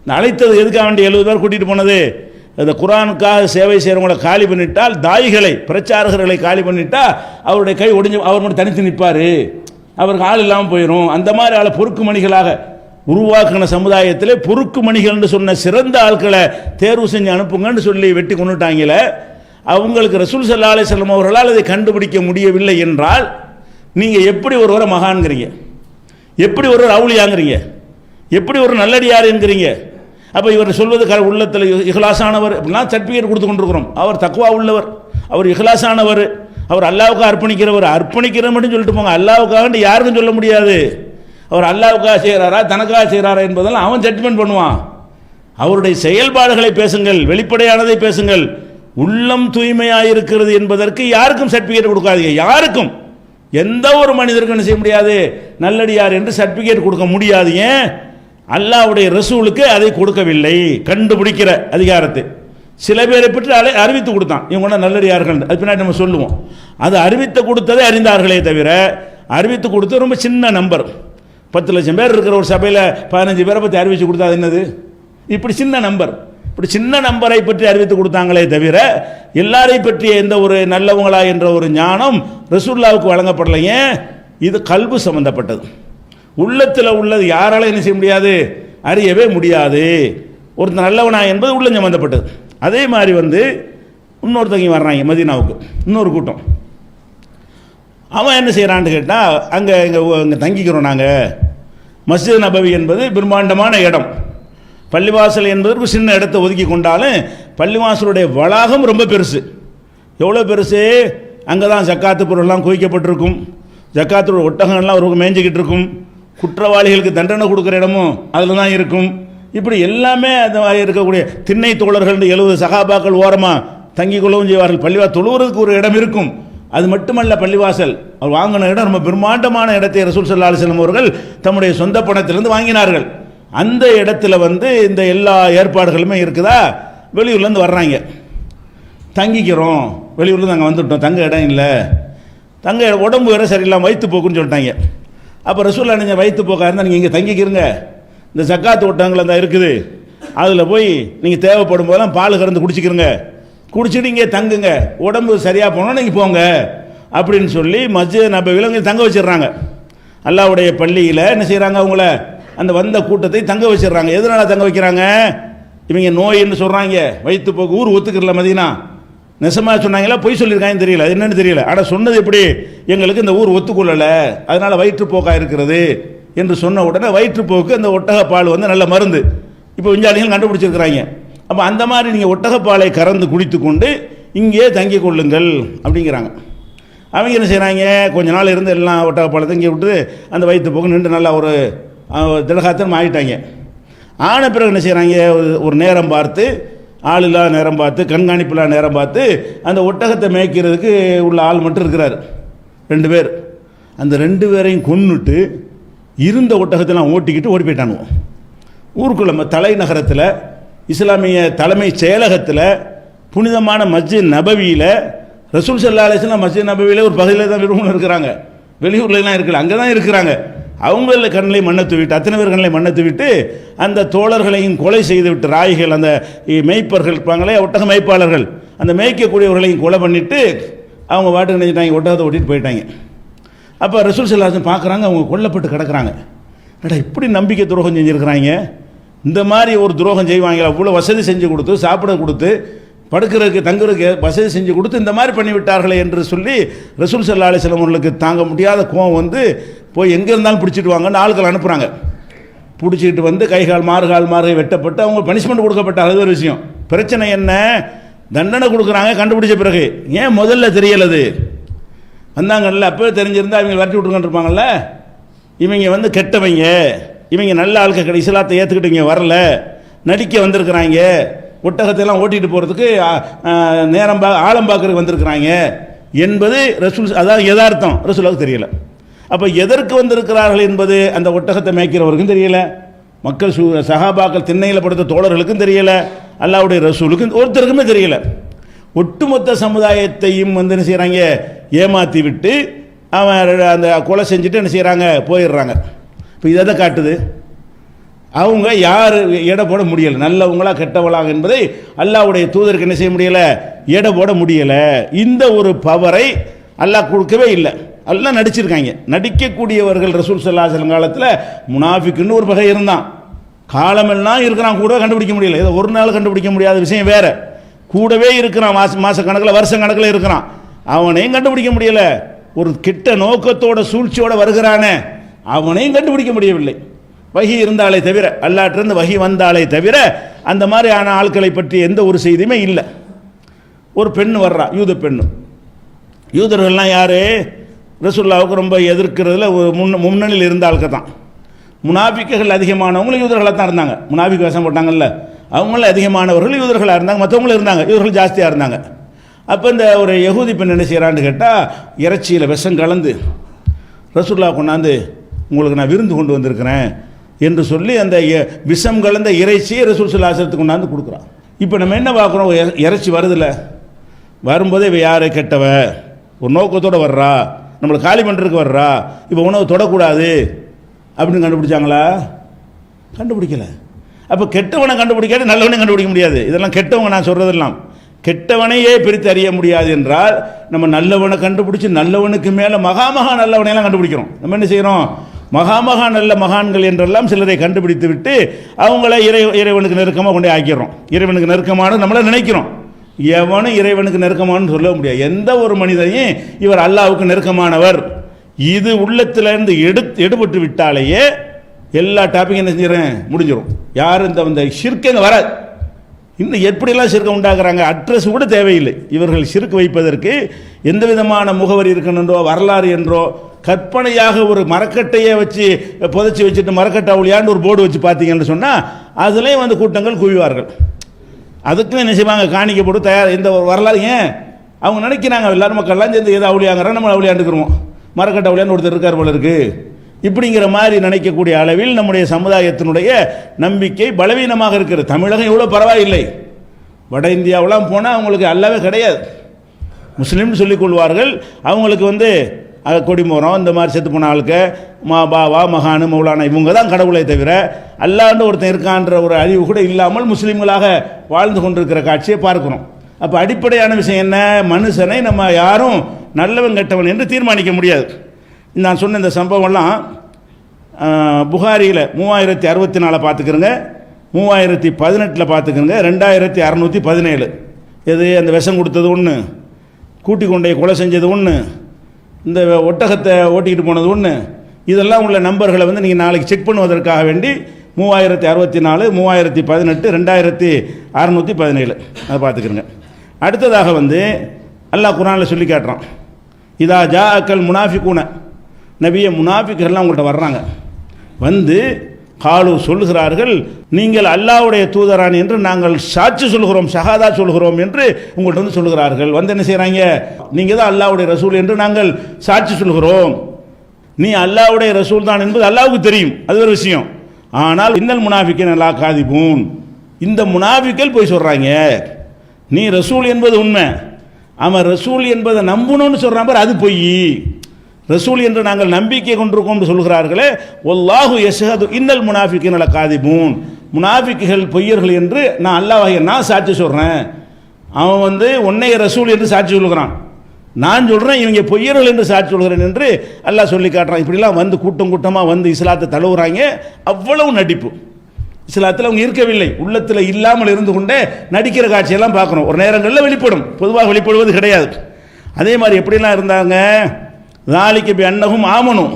இந்த அழைத்தது எதுக்காக வேண்டிய 70 பேர் கூட்டிகிட்டு போனது, இந்த குர்ஆனுக்காக சேவை செய்கிறவங்களை காலி பண்ணிட்டால், தாயிகளை பிரச்சாரகர்களை காலி பண்ணிட்டா அவருடைய கை ஒடிஞ்சு அவர் மட்டும் தனித்து நிற்பார், அவருக்கு ஆள் இல்லாமல் போயிடும். அந்த மாதிரி ஆளை பொறுக்கு மணிகளாக உருவாக்கின சமுதாயத்திலே பொறுக்கு மணிகள்னு சொன்ன சிறந்த ஆட்களை தேர்வு செஞ்சு அனுப்புங்கன்னு சொல்லி வெட்டி கொண்டுட்டாங்களே. அவங்களுக்கு ரசூல் ஸல்லல்லாஹு அலைஹி வஸல்லம் அவர்களால் அதை கண்டுபிடிக்க முடியவில்லை என்றால் நீங்கள் எப்படி ஒருவரை மகான்கிறீங்க, எப்படி ஒருவர் அவுலியாங்கிறீங்க, எப்படி ஒரு நல்லடியார் என்கிறீங்க? அப்போ இவர் சொல்வது உள்ளத்தில் இஹ்லாஸானவர் அப்படின்னா சர்டிஃபிகேட் கொடுத்து கொண்டிருக்கிறோம். அவர் தக்வா உள்ளவர், அவர் இஹ்லாஸானவர், அவர் அல்லாவுக்காக அர்ப்பணிக்கிறவர். அர்ப்பணிக்கிற மட்டும் சொல்லிட்டு போங்க, அல்லாவுக்காக யாருக்கும் சொல்ல முடியாது. அவர் அல்லாவுக்காக செய்கிறாரா தனக்காக செய்கிறாரா என்பதெல்லாம் அவன் ஜட்ஜ்மெண்ட் பண்ணுவான். அவருடைய செயல்பாடுகளை பேசுங்கள், வெளிப்படையானதை பேசுங்கள். உள்ளம் தூய்மையாக இருக்கிறது என்பதற்கு யாருக்கும் சர்டிஃபிகேட் கொடுக்காதீங்க. யாருக்கும், எந்த ஒரு மனிதருக்கும் என்ன செய்ய முடியாது, நல்லடியார் என்று சர்டிஃபிகேட் கொடுக்க முடியாது. ஏன்? அல்லாஹ்வுடைய ரசூலுக்கு அதை கொடுக்கவில்லை, கண்டுபிடிக்கிற அதிகாரத்தை. சில பேரை பற்றி அறிவித்து கொடுத்தான், இவங்க நல்லடியார்கள், அது பின்னாடி நம்ம சொல்லுவோம். அது அறிவித்து கொடுத்ததை அறிந்தார்களே தவிர, அறிவித்து கொடுத்து ரொம்ப சின்ன நம்பர், 10 லட்சம் பேர் இருக்கிற ஒரு சபையில் 15 பேரை பற்றி அறிவித்து கொடுத்தா அது என்னது? இப்படி சின்ன நம்பர், இப்படி சின்ன நம்பரை பற்றி அறிவித்து கொடுத்தாங்களே தவிர எல்லாரையும் பற்றிய எந்த ஒரு நல்லவங்களா என்ற ஒரு ஞானம் ரசூலுல்லாஹ்வுக்கு வழங்கப்படலையே. இது கல்பு சம்பந்தப்பட்டது, உள்ளத்தில் உள்ளது யாரால என்ன செய்ய முடியாது, அறியவே முடியாது. ஒருத்தர் நல்லவனா என்பது உள்ளம் சம்பந்தப்பட்டது. அதே மாதிரி இன்னொருத்தங்க வர்றாங்க மதீனாவுக்கு, இன்னொரு கூட்டம். அவன் என்ன செய்கிறான்னு கேட்டால், இங்கே தங்கிக்கிறோம் நாங்கள். மஸ்ஜித் நபவி என்பது பிரம்மாண்டமான இடம், பள்ளிவாசல் என்பதற்கு சின்ன இடத்தை ஒதுக்கி கொண்டாலும் பள்ளிவாசலுடைய வளாகம் ரொம்ப பெருசு. எவ்வளோ பெருசு? அங்கே தான் ஜக்காத்து பொருள்லாம் குவிக்கப்பட்டிருக்கும், ஜக்காத்தோட ஒட்டகங்கள்லாம் ஒரு மேய்ஞ்சிக்கிட்டு இருக்கும், குற்றவாளிகளுக்கு தண்டனை கொடுக்குற இடமும் அதில் தான் இருக்கும். இப்படி எல்லாமே அந்த இருக்கக்கூடிய திண்ணை தோழர்கள் 70 சகாபாக்கள் ஓரமாக தங்கி கொள்ளவும் செய்வார்கள். பள்ளிவாசல் தொழுவதற்கு ஒரு இடம் இருக்கும். அது மட்டுமல்ல, பள்ளிவாசல் அவர் வாங்கின இடம் ரொம்ப பிரம்மாண்டமான இடத்தை ரசூல் ஸல்லல்லாஹு அலைஹி வஸல்லம் அவர்கள் தம்முடைய சொந்த பணத்திலிருந்து வாங்கினார்கள். அந்த இடத்துல இந்த எல்லா ஏற்பாடுகளுமே இருக்குதா. வெளியூர்லேருந்து வர்றாங்க, தங்கிக்கிறோம், வெளியூர்லேருந்து நாங்கள் வந்துவிட்டோம், தங்க இடம் இல்லை, தங்க உடம்பு வேறு சரியில்லாமல் வயிற்று போக்குன்னு சொல்லிட்டாங்க. அப்போ ரசூலுல்லாஹ் நீங்கள் வயிற்று போக்கா இருந்தால் நீங்கள் இங்கே தங்கிக்கிறங்க, இந்த ஜக்காத்து ஒட்டகங்கள் தான் இருக்குது, அதில் போய் நீங்கள் தேவைப்படும் போதெல்லாம் பால் கறந்து குடிச்சிக்கிறங்க, குடிச்சிட்டு இங்கே தங்குங்க, உடம்பு சரியாக போனால் நீங்கள் போங்க அப்படின்னு சொல்லி மஸ்ஜித் நபவியில் இங்கே தங்க வச்சிடுறாங்க. அல்லாஹ்வுடைய பள்ளியில் என்ன செய்கிறாங்க, அவங்கள அந்த வந்த கூட்டத்தை தங்க வச்சிடுறாங்க. எதனால் தங்க வைக்கிறாங்க? இவங்க நோயின்னு சொல்கிறாங்க, வயிற்று போக்கு, ஊர் ஒத்துக்கிறல மதீனா, நெசமாக சொன்னாங்களா பொய் சொல்லியிருக்காங்கன்னு தெரியல, அது என்னன்னு தெரியல. ஆனால் சொன்னது எப்படி, எங்களுக்கு இந்த ஊர் ஒத்துக்கொள்ளலை, அதனால் வயிற்றுப்போக்காக இருக்கிறது என்று சொன்ன உடனே வயிற்றுப்போக்கு அந்த ஒட்டகப்பால் நல்ல மருந்து இப்போ விஞ்ஞானிகள் கண்டுபிடிச்சிருக்கிறாங்க. அப்போ அந்த மாதிரி நீங்கள் ஒட்டகப்பாலை கறந்து குடித்து கொண்டு இங்கே தங்கி கொள்ளுங்கள் அப்படிங்கிறாங்க. அவங்க என்ன செய்கிறாங்க, கொஞ்ச நாள் இருந்து எல்லாம் ஒட்டகப்பாலை தங்கி விட்டு அந்த வயிற்றுப்போக்கு நின்று நல்லா ஒரு திடகாத்தனம் ஆகிட்டாங்க. ஆன பிறகு என்ன செய்கிறாங்க, ஒரு நேரம் பார்த்து, ஆள் இல்லாத நேரம் பார்த்து, கண்காணிப்பில்லா நேரம் பார்த்து அந்த ஒட்டகத்தை மேய்க்கிறதுக்கு உள்ள ஆள் மட்டும் இருக்கிறார், 2 பேர். அந்த 2 பேரையும் கொன்னுட்டு இருந்த ஒட்டகத்தெல்லாம் ஓட்டிக்கிட்டு ஓடி போயிட்டானுவோம். ஊருக்குள்ள தலைநகரத்தில், இஸ்லாமிய தலைமை செயலகத்தில், புனிதமான மஸ்ஜித் நபவியில், ரசூல் ஸல்லல்லாஹு அலைஹி வஸல்லம் மஸ்ஜித் நபவியில் ஒரு பகுதியில் தான் விரும்புன்னு இருக்கிறாங்க, வெளியூர்லாம் இருக்கல, அங்கே தான் இருக்கிறாங்க. அவங்கள கண்ணிலை மண்ணை தூவிட்டு, அத்தனை பேர் கண்ணிலை மண்ணை தூவிட்டு அந்த தோழர்களையும் கொலை செய்து விட்டு, ராய்கள் அந்த மேய்ப்பர்கள் இருப்பாங்களே, ஒட்டக மேய்ப்பாளர்கள், அந்த மேய்க்கக்கூடியவர்களையும் கொலை பண்ணிவிட்டு அவங்க வாட்டுக்கு நினைச்சிட்டாங்க, ஒட்டகத்தை ஓட்டிகிட்டு போயிட்டாங்க. அப்போ ரசூல் ஸல்லல்லாஹு அலைஹி வஸல்லம் பார்க்குறாங்க, அவங்க கொல்லப்பட்டு கிடக்கிறாங்க. ஏடா இப்படி நம்பிக்கை துரோகம் செஞ்சுருக்கிறாங்க, இந்த மாதிரி ஒரு துரோகம் செய்வாங்களா, அவ்வளோ வசதி செஞ்சு கொடுத்து, சாப்பிட கொடுத்து, படுக்கிறதுக்கு தங்குறதுக்கு வசதி செஞ்சு கொடுத்து இந்த மாதிரி பண்ணிவிட்டார்களே என்று சொல்லி ரசூல் ஸல்லல்லாஹு அலைஹி வஸல்லம் அவர்களுக்கு தாங்க முடியாத கோவம் போய் எங்கே இருந்தாலும் பிடிச்சிட்டு வாங்கன்னு ஆட்கள் அனுப்புகிறாங்க. பிடிச்சிட்டு கைகால் மாறுகை வெட்டப்பட்டு அவங்க பனிஷ்மெண்ட் கொடுக்கப்பட்ட அது ஒரு விஷயம். பிரச்சனை என்ன, தண்டனை கொடுக்குறாங்க கண்டுபிடிச்ச பிறகு. ஏன் முதல்ல தெரியலது? வந்தாங்கல்ல, அப்போ தெரிஞ்சிருந்தா இவங்க விரட்டி விட்டுருக்கான்னு இருப்பாங்கல்ல. இவங்க கெட்டவங்க, இவங்க நல்ல ஆட்கள் இஸ்லாத்தை ஏற்றுக்கிட்டு இங்கே வரல, நடிக்க வந்திருக்கிறாங்க, ஒட்டகத்தையெல்லாம் ஓட்டிகிட்டு போகிறதுக்கு நேரம் ஆழம் பார்க்கறதுக்கு வந்திருக்கிறாங்க என்பது ரசூல், அதாவது யதார்த்தம் ரசூலுக்கு தெரியல. அப்போ எதற்கு வந்திருக்கிறார்கள் என்பது அந்த ஒட்டகத்தை மேய்க்கிறவருக்கும் தெரியல, மக்கள் சஹாபாக்கள் திண்ணையில் படுத்த தோழர்களுக்கும் தெரியல, அல்லாஹ்வுடைய ரசூலுக்கும் ஒருத்தருக்குமே தெரியல. ஒட்டுமொத்த சமுதாயத்தையும் என்ன செய்கிறாங்க, ஏமாற்றி விட்டு அவன் அந்த கொலை செஞ்சுட்டு என்ன செய்கிறாங்க, போயிடுறாங்க. இப்போ இதை தான் காட்டுது. அவங்க யார் எடை போட முடியலை, நல்லவங்களா கெட்டவளாக என்பதை அல்லாஹ்வுடைய தூதருக்கு என்ன செய்ய முடியலை, எடை போட முடியலை. இந்த ஒரு பவரை அல்லாஹ் கொடுக்கவே இல்லை. எல்லாம் நடிச்சிருக்காங்க. நடிக்கக்கூடியவர்கள் ரசூல் ஸல்லல்லாஹு அலைஹி வஸல்லம் காலத்தில் முனாஃபிக்குன்னு ஒரு வகை இருந்தான். காலமெல்லாம் இருக்கிறான், கூட கண்டுபிடிக்க முடியல. ஏதோ ஒரு நாள் கண்டுபிடிக்க முடியாத விஷயம் வேற, கூடவே இருக்கிறான், மாச கணக்கில் வருஷ கணக்கில் இருக்கிறான், அவனையும் கண்டுபிடிக்க முடியல. ஒரு கிட்ட நோக்கத்தோட சூழ்ச்சியோட வருகிறானே, அவனையும் கண்டுபிடிக்க முடியவில்லை. வஹி இருந்தாலே தவிர, அல்லாஹ்விலிருந்து வஹி வந்தாலே தவிர அந்த மாதிரியான ஆட்களை பற்றி எந்த ஒரு செய்தியுமே இல்லை. ஒரு பெண் வர்றா, யூத பெண்ணு. யூதர்கள்லாம் யார், ரசூலுல்லாஹ்வுக்கு ரொம்ப எதிர்க்கிறதுல ஒரு முன்னணியில் இருந்த ஆளுக்க தான். முனாஃபிக்குகள் அதிகமானவங்களும் யூதர்களாக தான் இருந்தாங்க. முனாஃபிக் வேஷம் போட்டாங்கல்ல, அவங்களும் அதிகமானவர்கள் யூதர்களாக இருந்தாங்க, மற்றவங்களும் இருந்தாங்க, யூதர்கள் ஜாஸ்தியாக இருந்தாங்க. அப்போ இந்த ஒரு யகூதி பெண் என்ன செய்கிறான்னு கேட்டால், இறைச்சியில் விஷம் கலந்து ரசூலுல்லாஹ் கொண்டாந்து உங்களுக்கு நான் விருந்து கொண்டு வந்திருக்கிறேன் என்று சொல்லி அந்த விஷம் கலந்த இறைச்சியை ரசூல் ஸல்லல்லாஹு அலைஹி வஸல்லம் கொண்டாந்து கொடுக்குறான். இப்போ நம்ம என்ன பார்க்குறோம், இறைச்சி வருதில்ல, வரும்போதே இவ யார், கெட்டவ, ஒரு நோக்கத்தோடு வர்றா, நம்மளை காலி பண்ணுறதுக்கு வர்றா, இப்போ உணவு தொடக்கூடாது அப்படின்னு கண்டுபிடிச்சாங்களா? கண்டுபிடிக்கல. அப்போ கெட்டவனை கண்டுபிடிக்காது, நல்லவனை கண்டுபிடிக்க முடியாது. இதெல்லாம் கெட்டவங்க நான் சொல்கிறதெல்லாம். கெட்டவனையே பிரித்து அறிய முடியாது என்றால் நம்ம நல்லவனை கண்டுபிடிச்சி நல்லவனுக்கு மேலே மகாமகா நல்லவனையெல்லாம் கண்டுபிடிக்கிறோம். நம்ம என்ன செய்கிறோம், மகாமகா நல்ல மகான்கள் என்றெல்லாம் சிலரை கண்டுபிடித்து விட்டு அவங்கள இறைவனுக்கு நெருக்கமாக கொண்டே ஆக்கிறோம். இறைவனுக்கு நெருக்கமான நம்மளை நினைக்கிறோம். எவனும் இறைவனுக்கு நெருக்கமானு சொல்ல முடியாது. எந்த ஒரு மனிதனையும் இவர் அல்லாஹ்வுக்கு நெருக்கமானவர் இது உள்ளத்திலிருந்து எடுபட்டு விட்டாலேயே எல்லா டாப்பிக்கும் என்ன செஞ்சிடறேன், முடிஞ்சிடும். யாரும் இந்த ஷிர்க் வராது. இன்னும் எப்படிலாம் ஷிர்க்கை உண்டாக்குறாங்க, அட்ரஸ் கூட தேவையில்லை. இவர்கள் ஷிர்க் வைப்பதற்கு எந்த விதமான முகவரி இருக்கணுன்றோ வரலாறு என்றோ கற்பனையாக ஒரு மரக்கட்டையை வச்சு புதைச்சி வச்சுட்டு மரக்கட்டை ஒளியாண்டு ஒரு போர்டு வச்சு பார்த்தீங்கன்னு சொன்னால் அதுலேயும் கூட்டங்கள் குவிவார்கள். அதுக்கும் என்ன செய்வாங்க, காணிக்க போட்டு தயார். இந்த ஒரு வரலாறு ஏன் அவங்க நினைக்கிறாங்க, எல்லாரும் மக்கள்லாம் சேர்ந்து எதை அவளியாங்கிறாங்க, நம்ம அவளியாண்டுக்கிறோம், மரக்கட்டை அவளியான்னு ஒருத்தர் இருக்கார் போல இருக்கு, இப்படிங்கிற மாதிரி நினைக்கக்கூடிய அளவில் நம்முடைய சமுதாயத்தினுடைய நம்பிக்கை பலவீனமாக இருக்கிறது. தமிழகம் இவ்வளோ பரவாயில்லை, வட இந்தியாவெல்லாம் போனால் அவங்களுக்கு அல்லாவே கிடையாது. முஸ்லீம்னு சொல்லிக் கொள்வார்கள். அவங்களுக்கு கொடிமரம் இந்த மாதிரி செத்து போன ஆளுக்கு பாவா மகானு மௌலானா இவங்க தான் கடவுளை தவிர அல்லாண்டு ஒருத்தன் இருக்கான்ற ஒரு அறிவு கூட இல்லாமல் முஸ்லீம்களாக வாழ்ந்து கொண்டிருக்கிற காட்சியை பார்க்கிறோம். அப்போ அடிப்படையான விஷயம் என்ன, மனுஷனை நம்ம யாரும் நல்லவன் கெட்டவன் என்று தீர்மானிக்க முடியாது. நான் சொன்ன இந்த சம்பவம்லாம் புகாரியில் 3064 பார்த்துக்கிறங்க, 3018 பார்த்துக்கிறங்க, 2617 எது அந்த விஷம் கொடுத்தது ஒன்று, கூட்டி கொண்டே கொலை செஞ்சது ஒன்று, இந்த ஒட்டகத்தை ஓட்டிக்கிட்டு போனது ஒன்று, இதெல்லாம் உள்ள நம்பர்களை நீங்கள் நாளைக்கு செக் பண்ணுவதற்காக வேண்டி 3064, 3018, 2617 அதை பார்த்துக்கிறங்க. அடுத்ததாக அல்லாஹ் குர்ஆனில் சொல்லி காட்டுறான், இதா ஜாஅக்கல் முனாஃபிகூன, நபியே முனாஃபிக்குகள்லாம் உங்கள்கிட்ட வர்றாங்க, காலு சொல்லுகிறார்கள், நீங்கள் அல்லாஹ்வுடைய தூதரான் என்று நாங்கள் சாட்சி சொல்கிறோம், ஷஹாதா சொல்கிறோம் என்று உங்கள்கிட்ட சொல்லுகிறார்கள். என்ன செய்கிறாங்க, நீங்கள் தான் அல்லாஹ்வுடைய ரசூல் என்று நாங்கள் சாட்சி சொல்கிறோம். நீ அல்லாஹ்வுடைய ரசூல் தான் என்பது அல்லாஹ்வுக்கு தெரியும், அது ஒரு விஷயம். ஆனால் இன்னல் முனாஃபிகீன லா காதிபூன், இந்த முனாஃபிக்கள் போய் சொல்கிறாங்க, நீ ரசூல் என்பது உண்மை, அவன் ரசூல் என்பதை நம்பணும்னு சொல்கிறான் பார், அது பொய். ரசூல் என்று நாங்கள் நம்பிக்கை கொண்டிருக்கோம் சொல்கிறார்களே, வல்லாஹு யஷ்ஹது இன்னல் முனாஃபிகீன லகாதிபூன், முனாஃபிக்குகள் பொய்யர்கள் என்று நான் அல்லாஹ்வை நான் சாட்சி சொல்கிறேன். அவன் உன்னைய ரசூல் என்று சாட்சி சொல்கிறான், நான் சொல்கிறேன் இவங்க பொய்யர்கள் என்று சாட்சி சொல்கிறேன் என்று அல்லாஹ் சொல்லி காட்டுறான். இப்படிலாம் கூட்டம் கூட்டமாக இஸ்லாத்தை தழுவுறாங்க. அவ்வளவு நடிப்பு. இஸ்லாத்தில் அவங்க இருக்கவில்லை, உள்ளத்தில் இல்லாமல் இருந்து கொண்டே நடிக்கிற காட்சியெல்லாம் பார்க்குறோம். ஒரு நேரங்களில் வெளிப்படும், பொதுவாக வெளிப்படுவது கிடையாது. அதே மாதிரி எப்படிலாம் இருந்தாங்க, ذَلِكَ بِأَنَّهُمْ آمَنُوا,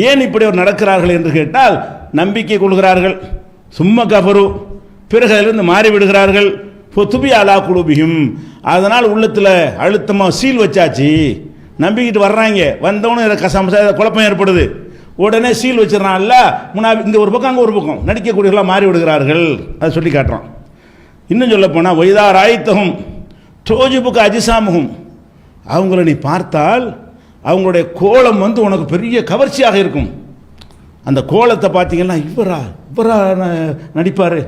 ஏன் இப்படி ஒரு நடக்கிறார்கள் என்று கேட்டால், நம்பிக்கை கொள்கிறார்கள், சும்ம கஃபரு, பிறகு அதிலிருந்து மாறிவிடுகிறார்கள், ஃபொத்துபி அலா குலூபிஹிம், அதனால் உள்ளத்தில் அழுத்தமாக சீல் வச்சாச்சு. நம்பிக்கிட்டு வர்றாங்க, வந்தவனும் கசமசா குழப்பம் ஏற்படுது, உடனே சீல் வச்சிடறான். அல்ல இங்கே ஒரு பக்கம் அங்கே ஒரு பக்கம் நடிக்கக்கூடியவர்களாக மாறி விடுகிறார்கள். அதை சொல்லி காட்டுறான். இன்னும் சொல்ல போனால் வைதா ராய்த்தகும் தோஜிபுக்கு அஜிசாமுகும், அவங்கள நீ பார்த்தால் அவங்களுடைய கோலம் உனக்கு பெரிய கவர்ச்சியாக இருக்கும். அந்த கோலத்தை பார்த்தீங்கன்னா இவரா நடிப்பார்,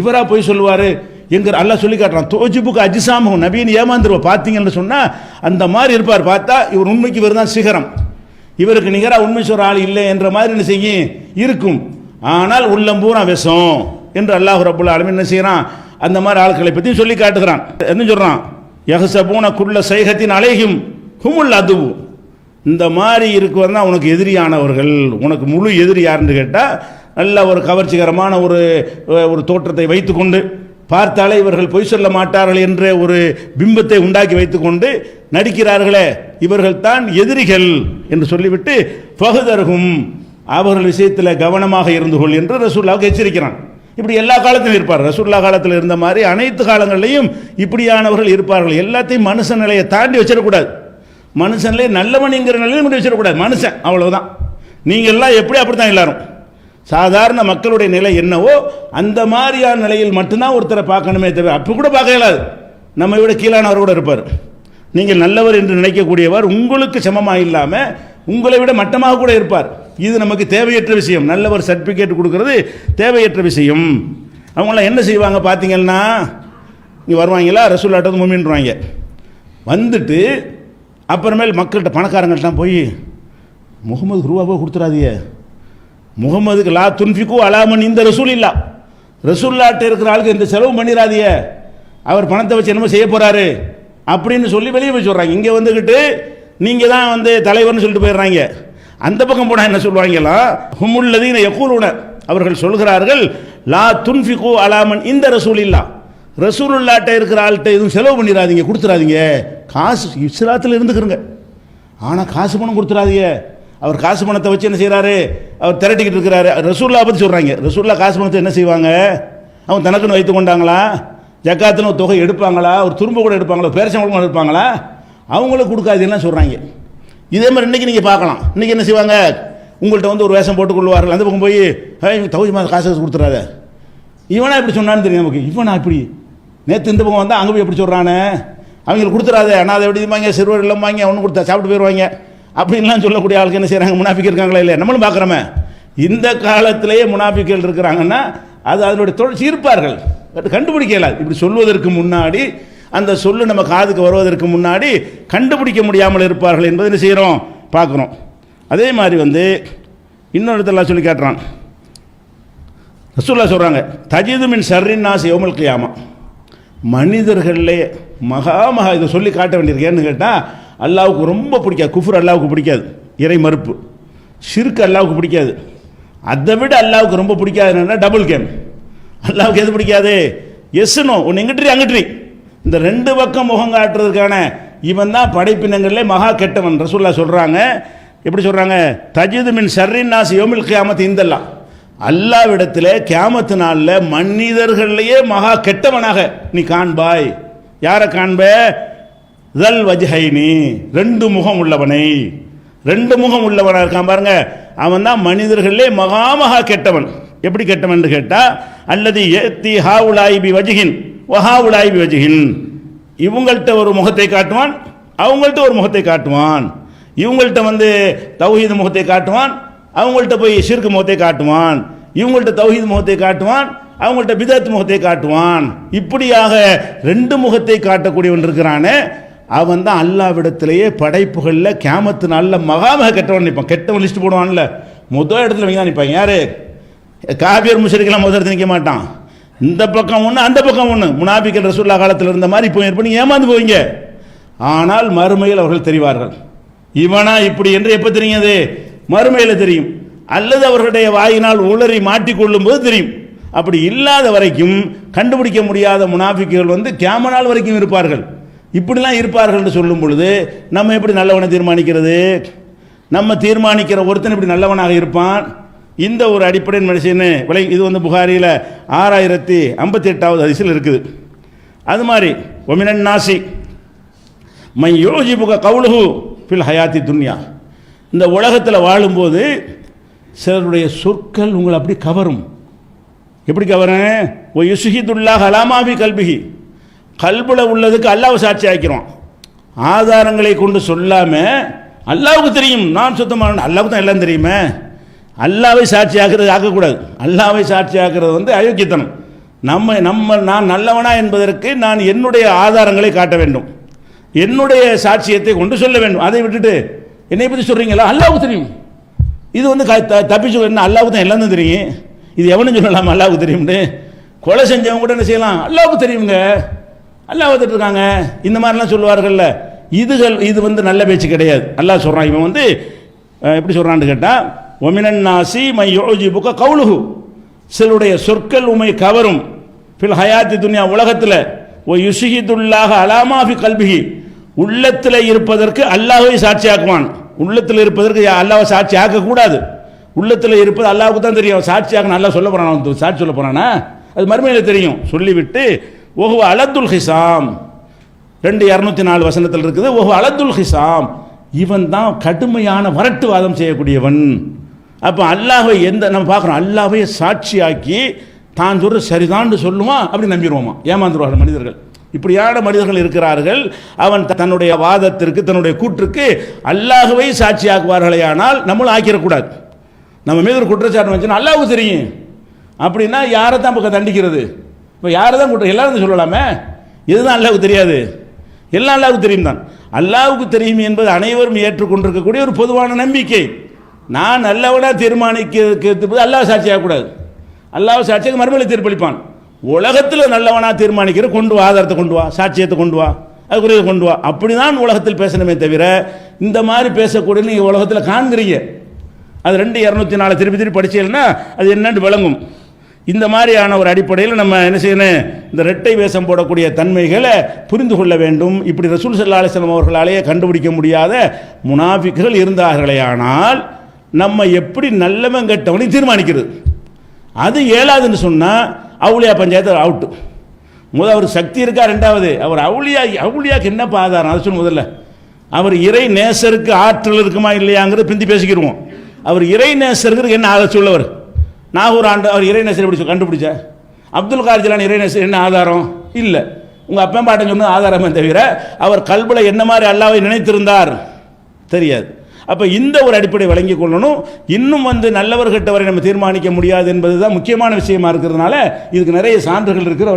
இவரா போய் சொல்லுவார் என்கிற அல்லாஹ் சொல்லி காட்டுறான். தோஜிபுக்கு அஜிசாமுகும், நபின்னு ஏமாந்துருவா பார்த்தீங்கன்னு சொன்னால் அந்த மாதிரி இருப்பார். பார்த்தா இவர் உண்மைக்கு இவர் தான் சிகரம், இவருக்கு நிகராக உண்மை சொல்ற ஆள் இல்லை என்ற மாதிரி என்ன செய்யும் இருக்கும். ஆனால் உள்ளம் பூரா விஷம் என்று அல்லாஹ் ரப்புல் ஆலமீன் என்ன செய்யறான், அந்த மாதிரி ஆட்களை பற்றி சொல்லி காட்டுகிறான். என்ன சொல்றான், யஹ்சபூன குல்ல சைஹத்தின் அலைஹிம் ஹுமுல் அதுவு, இந்த மாதிரி இருக்குவர் தான் உனக்கு எதிரியானவர்கள். உனக்கு முழு எதிரி யாருன்னு கேட்டால் நல்ல ஒரு கவர்ச்சிகரமான ஒரு தோற்றத்தை வைத்துக்கொண்டு, பார்த்தாலே இவர்கள் பொய் சொல்ல மாட்டார்கள் என்ற ஒரு பிம்பத்தை உண்டாக்கி வைத்துக்கொண்டு நடிக்கிறார்களே, இவர்கள் தான் எதிரிகள் என்று சொல்லிவிட்டு ஃபஹதர்ஹும், அவர்கள் விஷயத்தில் கவனமாக இருந்து கொள் என்று ரசூலுல்லாஹ்வுக்கு எச்சரிக்கிறான். இப்படி எல்லா காலத்திலும் இருப்பார். ரசூலுல்லாஹ் காலத்தில் இருந்த மாதிரி அனைத்து காலங்களிலையும் இப்படியானவர்கள் இருப்பார்கள். எல்லாத்தையும் மனுஷ நிலையை தாண்டி வச்சிடக்கூடாது. மனுஷன் நிலையை நல்லவனிங்கிற நிலையில் மட்டும் வச்சிடக்கூடாது. மனுஷன் அவ்வளவுதான். நீங்கள் எல்லாம் எப்படி அப்படித்தான் எல்லாரும். சாதாரண மக்களுடைய நிலை என்னவோ அந்த மாதிரியான நிலையில் மட்டும்தான் ஒருத்தரை பார்க்கணுமே தவிர அப்போ கூட பார்க்க இயலாது. நம்ம விட கீழானவர் கூட இருப்பார். நீங்கள் நல்லவர் என்று நினைக்கக்கூடியவர் உங்களுக்கு சமமாக இல்லாமல் உங்களை விட மட்டமாக கூட இருப்பார். இது நமக்கு தேவையற்ற விஷயம். நல்லவர் சர்டிஃபிகேட் கொடுக்கறது தேவையற்ற விஷயம். அவங்களாம் என்ன செய்வாங்க பார்த்தீங்கன்னா, இங்கே வருவாங்களா ரசூலுல்லாஹ்ட்ட முமின்றாங்க, வந்துட்டு அப்புறமேல் மக்கள்கிட்ட பணக்காரங்கள்ட்ட போய் முகமதுக்கு ரூபா போய் கொடுத்துறாதீங்க, முகமதுக்கு லா துன்ஃபிகு அலாமன் இந்த ரசூல் இல்லா, ரசூலுல்லாஹ்ட்ட இருக்கிற ஆளுக்கு இந்த செலவு பண்ணிடாதீங்க, அவர் பணத்தை வச்சு என்னமோ செய்ய போறாரு அப்படின்னு சொல்லி வெளியே போய் சொல்றாங்க. இங்கே வந்துக்கிட்டு நீங்கள் தான் தலைவர்னு சொல்லிட்டு போயிடுறாங்க. அந்த பக்கம் போனால் என்ன சொல்லுவாங்களா, ஹுமுல்லதீன யகூலுன, அவர்கள் சொல்கிறார்கள் லா துன்ஃபிகு அலாமன் இந்த ரசூல் இல்லா, ரசூலுல்லாஹ்ட்ட இருக்கிற ஆள்கிட்ட எதுவும் செலவு பண்ணிடாதீங்க, கொடுத்துடாதீங்க, காசு இஸ்லாத்தில் இருந்துக்கிறங்க, ஆனால் காசு பணம் கொடுத்துடாதீங்க. அவர் காசு பணத்தை வச்சு என்ன செய்கிறாரு, அவர் திரட்டிக்கிட்டு இருக்கிறாரு. ரசூலுல்லாஹ் பற்றி சொல்கிறாங்க. ரசூலுல்லாஹ் காசு பணத்தை என்ன செய்வாங்க, அவங்க தனக்குன்னு வைத்து கொண்டாங்களா, ஜக்காத்துன்னு ஒரு தொகை எடுப்பாங்களா, ஒரு துரும்ப கூட எடுப்பாங்களா, பேரச்சம்பளம் எடுப்பாங்களா, அவங்களுக்கு கொடுக்காதீங்கன்னு சொல்கிறாங்க. இதே மாதிரி இன்றைக்கி நீங்கள் பார்க்கலாம். இன்றைக்கி என்ன செய்வாங்க, உங்கள்கிட்ட ஒரு வேஷம் போட்டுக்கொள்வார்கள். அந்த பக்கம் போய் தௌசி மாதம் காசு கொடுத்துறாத, இவனா இப்படி சொன்னான்னு தெரியும் நமக்கு, இவனா இப்படி நேற்று இந்த பக்கம் வந்தால் அங்கே போய் எப்படி சொல்கிறானே, அவங்களுக்கு கொடுத்துறாத, ஆனால் அதை எப்படி வாங்க சிறுவர் எல்லாம் வாங்கி அவனு கொடுத்தா சாப்பிட்டு போயிடுவாங்க அப்படின்லாம் சொல்லக்கூடிய ஆளுக்கு என்ன செய்கிறாங்க, முனாஃபிக் இருக்காங்களா இல்லையா, நம்மளும் பார்க்குறோமே. இந்த காலத்திலேயே முனாஃபிக்கள் இருக்கிறாங்கன்னா அது அதனுடைய தொடர்ச்சி இருப்பார்கள், கண்டுபிடிக்க இயலாது. இப்படி சொல்வதற்கு முன்னாடி, அந்த சொல்லு நம்ம காதுக்கு வருவதற்கு முன்னாடி கண்டுபிடிக்க முடியாமல் இருப்பார்கள் என்பதை என்ன செய்கிறோம், பார்க்குறோம். அதே மாதிரி இன்னொரு இடத்துல சொல்லி காட்டுறான். ரசூலுல்லாஹ் சொல்கிறாங்க, தஜிது மின் ஷர்ரின் நாஸ் யௌமல் கியாமா, மனிதர்களே மகா இதை சொல்லி காட்ட வேண்டியிருக்கேன்னு கேட்டால் அல்லாவுக்கு ரொம்ப பிடிக்காது. குஃப்ர் அல்லாவுக்கு பிடிக்காது, இறை மறுப்பு ஷிர்க் அல்லாவுக்கு பிடிக்காது. அதை விட அல்லாவுக்கு ரொம்ப பிடிக்காது என்னன்னா டபுள் கேம். அல்லாவுக்கு எது பிடிக்காது, எஸ்னோ ஒன்று எங்கிட்ரி அங்கிட்ரி, இந்த ரெண்டு பக்கம் முகம் காட்டுறதுக்கான இவன் தான் படைப்பினங்களே மகா கெட்டவன். ரசூலுல்லாஹ் சொல்கிறாங்க, எப்படி சொல்கிறாங்க, தஜிது மின் ஷர்ரின் நாஸ் யௌமில் கியாமத் இந்தல்லா, அல்லாவிடத்தில் கியாமத்து நாளில் மனிதர்களையே மகா கெட்டவனாக நீ காண்பாய். யாரை காண்ப, தல் வஜ்ஹைனி, ரெண்டு முகம் உள்ளவனை, ரெண்டு முகம் உள்ளவனாக இருக்கான் பாருங்க, அவன் தான் மனிதர்களே மகா கெட்டவன். எப்படி கெட்டவன் கேட்டால், அல்லது ஏத்தி ஹாவுலாய் பி வஜ்ஹின் வஹாவுலாய் பி வஜ்ஹின், இவங்கள்ட்ட ஒரு முகத்தை காட்டுவான், அவங்கள்ட்ட ஒரு முகத்தை காட்டுவான், இவங்கள்ட்ட தௌஹீது முகத்தை காட்டுவான், அவங்கள்ட்ட போய் ஷிர்க் முகத்தை காட்டுவான், இவங்கள்ட்ட தௌஹீது முகத்தை காட்டுவான், அவங்கள்ட்ட பிதத் முகத்தை காட்டுவான். இப்படியாக ரெண்டு முகத்தை காட்டக்கூடியவன் இருக்கிறானே, அவன் தான் அல்லாவிடத்திலேயே படைப்புகளில் கியாமத்து நாளில் மகாமக கெட்டவன் நிற்பான். கெட்டவன் லிஸ்ட் போடுவான்ல, முதல் இடத்துல வைங்க நிற்பாங்க. யாரு, காபியர் முஷ்ரிக்கெல்லாம் முதல் இடத்துல நிற்க மாட்டான். இந்த பக்கம் ஒன்று அந்த பக்கம் ஒன்று. முனாஃபிக்கள் ரசூலுல்லாஹ் காலத்தில் இருந்த மாதிரி இப்போ இருப்ப நீங்கள் ஏமாந்து போவீங்க. ஆனால் மறுமையில் அவர்கள் தெரிவார்கள். இவனா இப்படி என்று எப்போ தெரியுது, மறுமையில் தெரியும், அல்லது அவர்களுடைய வாயினால் உளறி மாட்டிக்கொள்ளும் போது தெரியும். அப்படி இல்லாத வரைக்கும் கண்டுபிடிக்க முடியாத முனாஃபிக்குகள் கியாம நாள் வரைக்கும் இருப்பார்கள். இப்படிலாம் இருப்பார்கள் என்று சொல்லும் பொழுது நம்ம எப்படி நல்லவனை தீர்மானிக்கிறது? நம்ம தீர்மானிக்கிற ஒருத்தன் இப்படி நல்லவனாக இருப்பான். இந்த ஒரு அடிப்படையின் மனுஷன்னு விலை. இது புகாரியில் 6058வது ஹதீஸில் இருக்குது. அது மாதிரி ஒமினன் நாசி மை யோஜிபுக கவுலுஹு ஃபில் ஹயாத்தி துன்யா, இந்த உலகத்தில் வாழும்போது சிலருடைய சொற்கள் உங்களை அப்படி கவரும். எப்படி கவரும்? ஓ யுசுஹிதுல்லாஹ் அலாமாபி கல்பிஹி, கல்புல உள்ளதுக்கு அல்லாஹ் சாட்சி ஆக்கிறோம். ஆதாரங்களை கொண்டு சொல்லாமல் அல்லாவுக்கு தெரியும் நான் சுத்தமான, அல்லாவுக்கு தான் எல்லாம் தெரியுமே. அல்லாவை சாட்சி ஆக்கிறது ஆக்கக்கூடாது. அல்லாவை சாட்சி ஆக்கிறது அயோக்கியத்தனம். நான் நல்லவனா என்பதற்கு நான் என்னுடைய ஆதாரங்களை காட்ட வேண்டும், என்னுடைய சாட்சியத்தை கொண்டு சொல்ல வேண்டும். அதை விட்டுட்டு என்னை பற்றி சொல்கிறீங்களா, அல்லாவுக்கு தெரியும், இது தப்பிச்சு என்ன அல்லாவுக்கு தான் எல்லாம் தான் தெரியும், இது எவனும் சொல்லலாமா அல்லாவுக்கு தெரியும்னு. கொலை செஞ்சவங்க கூட என்ன செய்யலாம், அல்லாவுக்கு தெரியுங்க, அல்லாஹ் வந்துட்டு இருக்காங்க, இந்த மாதிரிலாம் சொல்லுவார்கள்ல. இது நல்ல பேச்சு கிடையாது. அல்லாஹ் சொல்கிறான், இவன் எப்படி சொல்கிறான்னு கேட்டால் ஒமினன் நாசி மை யோஜிபுக கவுலுஹு, சிலருடைய சொற்கள் உமை கவரும், ஃபில் ஹயாத்தி துன்யா உலகத்தில், ஓ யுசுஹிதுல்லாஹ அலாமாஃபி கல்பிஹி, உள்ளத்தில் இருப்பதற்கு அல்லாஹ்வை சாட்சியாக்குவான். உள்ளத்தில் இருப்பதற்கு அல்லாஹ்வை சாட்சி ஆக்கக்கூடாது. உள்ளத்தில் இருப்பது அல்லாஹ்வுக்கு தான் தெரியும். சாட்சியாக நல்லா சொல்ல போகிறான், சாட்சி சொல்ல போகிறானா, அது மறுமையில் தெரியும். சொல்லிவிட்டு ஓஹு அலத்துல் ஹிசாம், 2:204 வசனத்தில் இருக்குது. ஓஹு அலத்துல் ஹிசாம், இவன் தான் கடுமையான வரட்டுவாதம் செய்யக்கூடியவன். அப்போ அல்லாஹ்வை நம்ம பார்க்குறோம், அல்லாஹ்வை சாட்சியாக்கி தான் சொல்கிற சரிதான்னு சொல்லுவான், அப்படி நம்பிடுவோமா, ஏமாந்துருவார்கள் மனிதர்கள். இப்படியான மனிதர்கள் இருக்கிறார்கள். அவன் தன்னுடைய வாதத்திற்கு தன்னுடைய கூற்றுக்கு அல்லாஹ்வை சாட்சியாக்குவார்களே, ஆனால் நம்மளும் ஆக்கிடக்கூடாது. நம்ம மீது ஒரு குற்றச்சாட்டு வந்துச்சுன்னா அல்லாஹ்வுக்கு தெரியும் அப்படின்னா யாரை தான் பக்கம் தண்டிக்கிறது? இப்போ யாரை தான் குற்றம், எல்லாரும் சொல்லலாமே. இதுதான் அல்லாஹ்வுக்கு தெரியாது, எல்லாம் அல்லாஹ்வுக்கு தெரியும் தான். அல்லாஹ்வுக்கு தெரியும் என்பது அனைவரும் ஏற்றுக்கொண்டிருக்கக்கூடிய ஒரு பொதுவான நம்பிக்கை. நான் நல்லவனா தீர்மானிக்கிறது அல்லாஹ் சாட்சியாகக்கூடாது. அல்லாஹ் சாட்சியாக மறுமையில் தீர்ப்பளிப்பான். உலகத்தில் நல்லவனா தீர்மானிக்கிற கொண்டு வா, ஆதாரத்தை கொண்டு வா, சாட்சியத்தை கொண்டு வா, அதுக்குரிய கொண்டு வா, அப்படி தான் உலகத்தில் பேசணுமே தவிர இந்த மாதிரி பேசக்கூடிய நீங்கள் உலகத்தில் காண்கிறீங்க. அது 2:204 திருப்பி படிச்சீங்கன்னா அது என்னன்னு விளங்கும். இந்த மாதிரியான ஒரு அடிப்படையில் நம்ம என்ன செய்யணும், இந்த இரட்டை வேஷம் போடக்கூடிய தன்மைகளை புரிந்து கொள்ள வேண்டும். இப்படி ரசூல் ஸல்லல்லாஹு அலைஹி வஸல்லம் அவர்களாலேயே கண்டுபிடிக்க முடியாத முனாஃபிக்குகள் இருந்தார்களே, ஆனால் நம்ம எப்படி நல்லவன் கெட்டவனை தீர்மானிக்கிறது? அது இயலாதுன்னு சொன்னால் அவுளியா பஞ்சாயத்து அவுட்டு. அவர் சக்தி இருக்கா, ரெண்டாவது அவர் அவுளியாக்கு என்ன ஆதாரம் அதை சொல்லு. முதல்ல அவர் இறை நேசருக்கு ஆற்றல் இருக்குமா இல்லையாங்கிறது பிந்தி பேசிக்கிடுவோம். அவர் இறை நேசருக்கு என்ன ஆதாரம் சொல்லவர்? நாகூர் ஆண்டு அவர் இறை நேசர் எப்படி கண்டுபிடிச்ச? அப்துல் காதர் ஜிலானி இறை நேசர் என்ன ஆதாரம்? இல்லை. உங்கள் அப்பா பாட்டன் சொன்ன ஆதாரமே தவிர அவர் கல்புல என்ன மாதிரி அல்லாஹ்வை நினைத்திருந்தார் தெரியாது. அப்போ இந்த ஒரு அடிப்படை வழங்கி கொள்ளணும். இன்னும் நல்லவர் கெட்டவரை நம்ம தீர்மானிக்க முடியாது என்பது தான் முக்கியமான விஷயமா இருக்கிறதுனால இதுக்கு நிறைய சான்றுகள் இருக்கிற